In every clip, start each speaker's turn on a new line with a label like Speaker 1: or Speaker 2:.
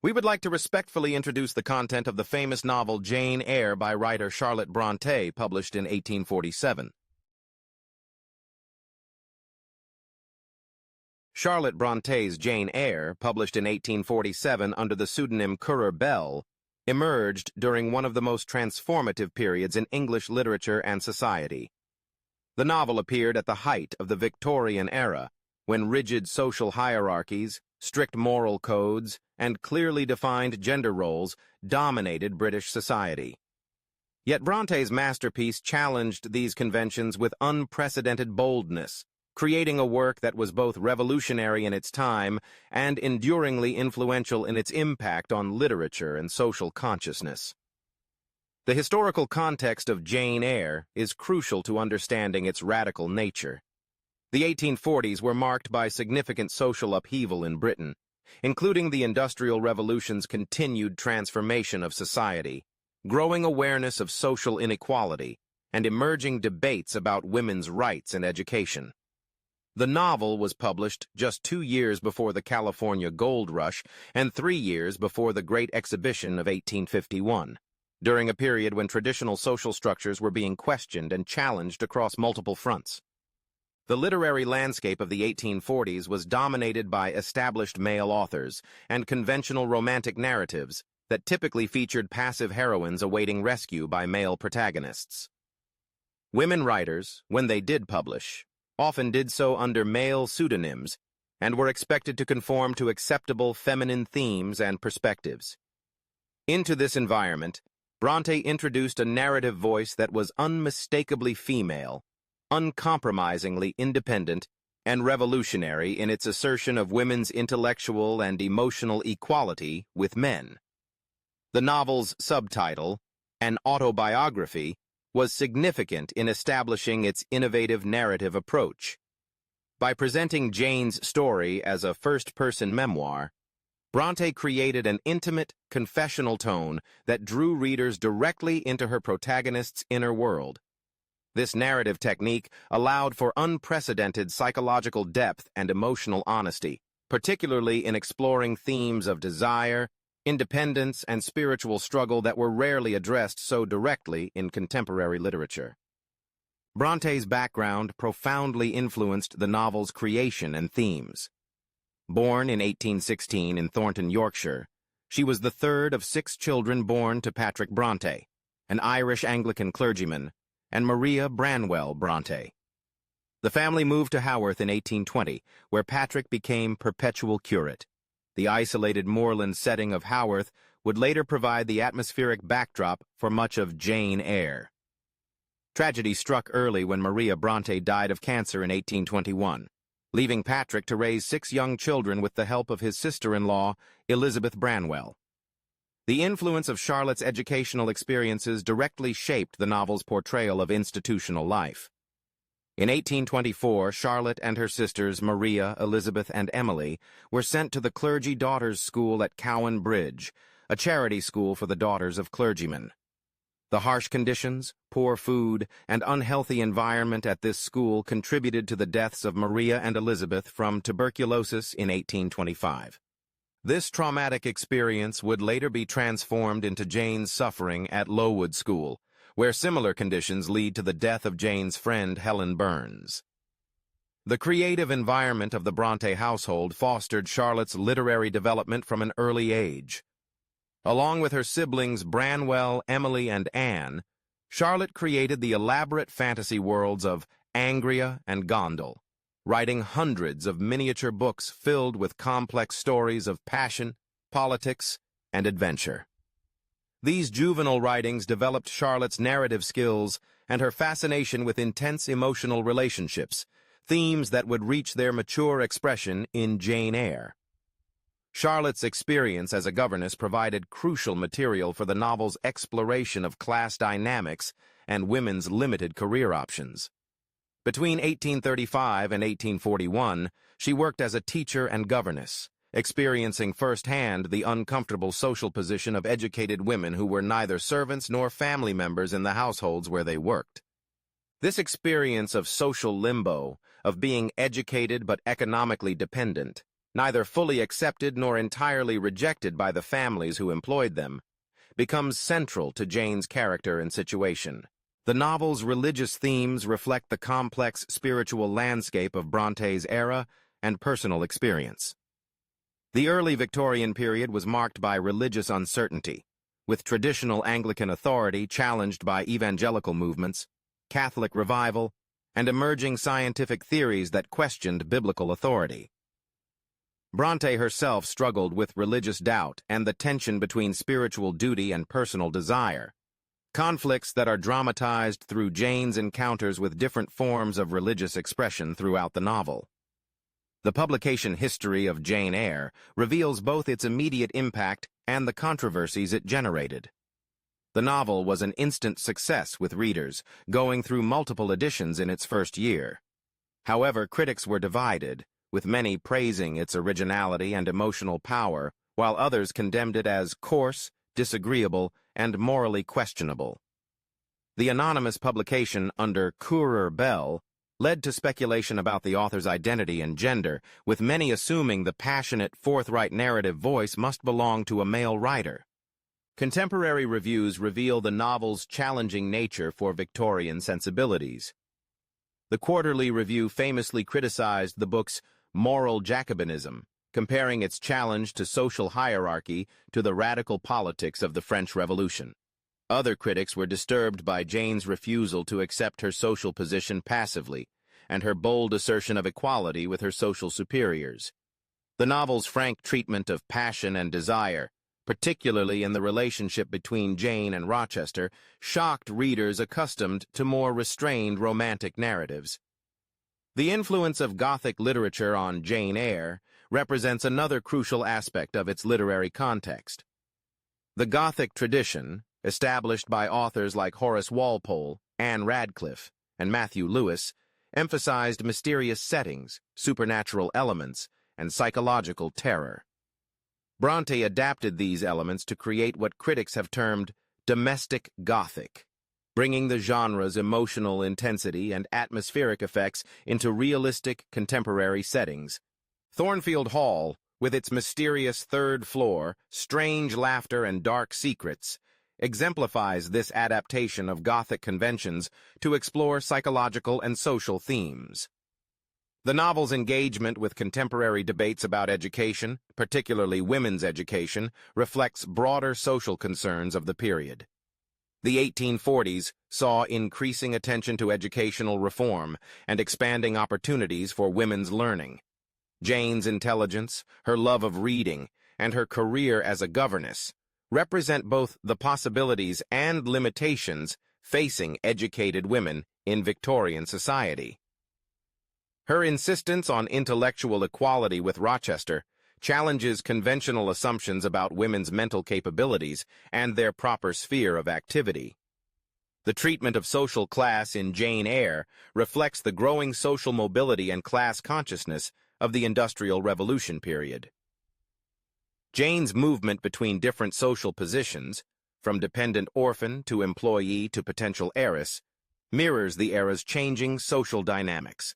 Speaker 1: We would like to respectfully introduce the content of the famous novel Jane Eyre by writer Charlotte Brontë, published in 1847. Charlotte Bronté's Jane Eyre, published in 1847 under the pseudonym Currer Bell, emerged during one of the most transformative periods in English literature and society. The novel appeared at the height of the Victorian era, when rigid social hierarchies, strict moral codes, and clearly defined gender roles dominated British society. Yet Bronté's masterpiece challenged these conventions with unprecedented boldness, creating a work that was both revolutionary in its time and enduringly influential in its impact on literature and social consciousness. The historical context of Jane Eyre is crucial to understanding its radical nature. The 1840s were marked by significant social upheaval in Britain, including the Industrial Revolution's continued transformation of society, growing awareness of social inequality, and emerging debates about women's rights and education. The novel was published just 2 years before the California Gold Rush and 3 years before the Great Exhibition of 1851, during a period when traditional social structures were being questioned and challenged across multiple fronts. The literary landscape of the 1840s was dominated by established male authors and conventional romantic narratives that typically featured passive heroines awaiting rescue by male protagonists. Women writers, when they did publish, often did so under male pseudonyms and were expected to conform to acceptable feminine themes and perspectives. Into this environment, Brontë introduced a narrative voice that was unmistakably female, uncompromisingly independent, and revolutionary in its assertion of women's intellectual and emotional equality with men. The novel's subtitle, An Autobiography, was significant in establishing its innovative narrative approach. By presenting Jane's story as a first-person memoir, Brontë created an intimate, confessional tone that drew readers directly into her protagonist's inner world. This narrative technique allowed for unprecedented psychological depth and emotional honesty, particularly in exploring themes of desire, independence, and spiritual struggle that were rarely addressed so directly in contemporary literature. Bronté's background profoundly influenced the novel's creation and themes. Born in 1816 in Thornton, Yorkshire, she was the third of 6 children born to Patrick Brontë, an Irish Anglican clergyman, and Maria Branwell Brontë. The family moved to Haworth in 1820, where Patrick became perpetual curate. The isolated moorland setting of Haworth would later provide the atmospheric backdrop for much of Jane Eyre. Tragedy struck early when Maria Brontë died of cancer in 1821, leaving Patrick to raise 6 young children with the help of his sister-in-law, Elizabeth Branwell. The influence of Charlotte's educational experiences directly shaped the novel's portrayal of institutional life. In 1824, Charlotte and her sisters Maria, Elizabeth, and Emily were sent to the Clergy Daughters' School at Cowan Bridge, a charity school for the daughters of clergymen. The harsh conditions, poor food, and unhealthy environment at this school contributed to the deaths of Maria and Elizabeth from tuberculosis in 1825. This traumatic experience would later be transformed into Jane's suffering at Lowood School, where similar conditions lead to the death of Jane's friend Helen Burns. The creative environment of the Brontë household fostered Charlotte's literary development from an early age. Along with her siblings Branwell, Emily, and Anne, Charlotte created the elaborate fantasy worlds of Angria and Gondel, writing hundreds of miniature books filled with complex stories of passion, politics, and adventure. These juvenile writings developed Charlotte's narrative skills and her fascination with intense emotional relationships, themes that would reach their mature expression in Jane Eyre. Charlotte's experience as a governess provided crucial material for the novel's exploration of class dynamics and women's limited career options. Between 1835 and 1841, she worked as a teacher and governess, experiencing firsthand the uncomfortable social position of educated women who were neither servants nor family members in the households where they worked. This experience of social limbo, of being educated but economically dependent, neither fully accepted nor entirely rejected by the families who employed them, becomes central to Jane's character and situation. The novel's religious themes reflect the complex spiritual landscape of Bronte's era and personal experience. The early Victorian period was marked by religious uncertainty, with traditional Anglican authority challenged by evangelical movements, Catholic revival, and emerging scientific theories that questioned biblical authority. Brontë herself struggled with religious doubt and the tension between spiritual duty and personal desire, conflicts that are dramatized through Jane's encounters with different forms of religious expression throughout the novel. The publication history of Jane Eyre reveals both its immediate impact and the controversies it generated. The novel was an instant success with readers, going through multiple editions in its first year. However, critics were divided, with many praising its originality and emotional power, while others condemned it as coarse, disagreeable, and morally questionable. The anonymous publication under Currer Bell led to speculation about the author's identity and gender, with many assuming the passionate, forthright narrative voice must belong to a male writer. Contemporary reviews reveal the novel's challenging nature for Victorian sensibilities. The Quarterly Review famously criticized the book's moral Jacobinism, comparing its challenge to social hierarchy to the radical politics of the French Revolution. Other critics were disturbed by Jane's refusal to accept her social position passively, and her bold assertion of equality with her social superiors. The novel's frank treatment of passion and desire, particularly in the relationship between Jane and Rochester, shocked readers accustomed to more restrained romantic narratives. The influence of Gothic literature on Jane Eyre represents another crucial aspect of its literary context. The Gothic tradition, established by authors like Horace Walpole, Anne Radcliffe, and Matthew Lewis, emphasized mysterious settings, supernatural elements, and psychological terror. Brontë adapted these elements to create what critics have termed domestic Gothic, bringing the genre's emotional intensity and atmospheric effects into realistic contemporary settings. Thornfield Hall, with its mysterious third floor, strange laughter, and dark secrets, exemplifies this adaptation of Gothic conventions to explore psychological and social themes. The novel's engagement with contemporary debates about education, particularly women's education, reflects broader social concerns of the period. The 1840s saw increasing attention to educational reform and expanding opportunities for women's learning. Jane's intelligence, her love of reading, and her career as a governess represent both the possibilities and limitations facing educated women in Victorian society. Her insistence on intellectual equality with Rochester challenges conventional assumptions about women's mental capabilities and their proper sphere of activity. The treatment of social class in Jane Eyre reflects the growing social mobility and class consciousness of the Industrial Revolution period. Jane's movement between different social positions, from dependent orphan to employee to potential heiress, mirrors the era's changing social dynamics.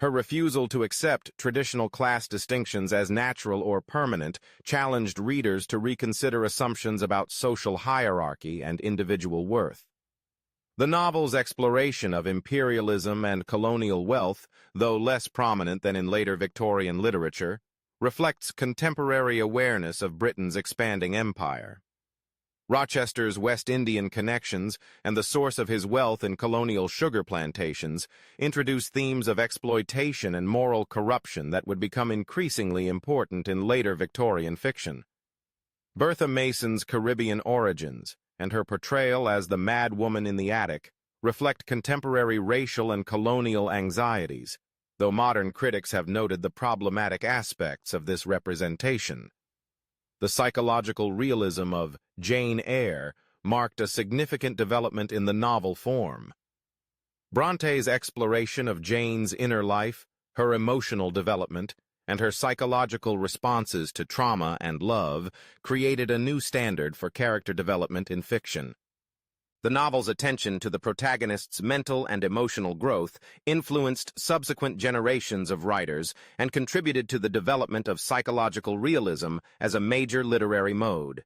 Speaker 1: Her refusal to accept traditional class distinctions as natural or permanent challenged readers to reconsider assumptions about social hierarchy and individual worth. The novel's exploration of imperialism and colonial wealth, though less prominent than in later Victorian literature, reflects contemporary awareness of Britain's expanding empire. Rochester's West Indian connections and the source of his wealth in colonial sugar plantations introduced themes of exploitation and moral corruption that would become increasingly important in later Victorian fiction. Bertha Mason's Caribbean origins and her portrayal as the mad woman in the attic reflect contemporary racial and colonial anxieties, though modern critics have noted the problematic aspects of this representation. The psychological realism of Jane Eyre marked a significant development in the novel form. Bronte's exploration of Jane's inner life, her emotional development, and her psychological responses to trauma and love created a new standard for character development in fiction. The novel's attention to the protagonist's mental and emotional growth influenced subsequent generations of writers and contributed to the development of psychological realism as a major literary mode.